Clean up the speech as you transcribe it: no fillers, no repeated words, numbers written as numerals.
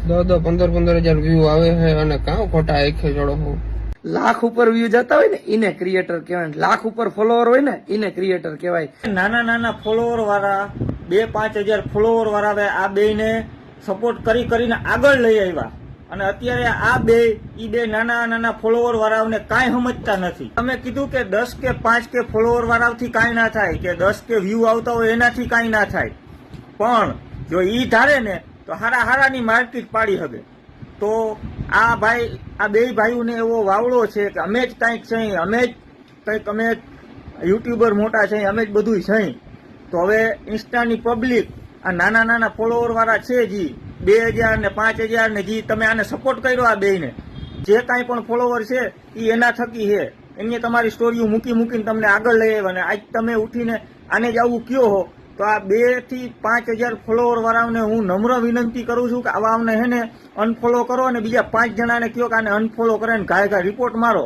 દસ 15,000 વ્યૂ આવે છે અને કાં ખોટા આંખે ચડો હું. લાખ ઉપર વ્યૂ જતા હોય ને એને ક્રિએટર કહેવાય, લાખ ઉપર ફોલોવર હોય ને એને ક્રિએટર કહેવાય. નાના નાના ફોલોવર વાળા 2-5 હજાર ફોલોવર વાળા આ બે ને સપોર્ટ કરીને આગળ લઈ આવ્યા અને અત્યારે આ બે નાના નાના ફોલોવર વાળાઓને કાંઈ સમજતા નથી. અમે કીધું કે 10 કે 5 કે ફોલોવર વાળાથી કાંઈ ના થાય, કે 10 કે વ્યૂ આવતા હોય એનાથી કાંઈ ના થાય, પણ જો ઈ ધારે ને તો હારાની માર્કેટ પાડી શકે. તો આ બે ભાઈઓને એવો વાવડો છે કે અમે જ કંઈક છે, અમે યુટ્યુબર મોટા છે, અમે જ બધું છે. તો હવે ઇન્સ્ટાની પબ્લિક આ નાના નાના ફોલોવર વાળા છે જી 2,000 ને 5,000 ને જી તમે આને સપોર્ટ કર્યો, આ બેને જે કાંઈ પણ ફોલોવર છે એ એના થકી છે. એને તમારી સ્ટોરીઓ મૂકીને તમને આગળ લઈ આવ્યા ને આજ તમે ઉઠીને આને જ આવું કયો હો. તો આ 2 થી 5,000 ફોલોવર વાળાઓને હું નમ્ર વિનંતી કરું છું કે આવાને હે ને અનફોલો કરો અને બીજા 5 જણાને કયો કે આને અનફોલો કરે ને ઘાય રિપોર્ટ મારો.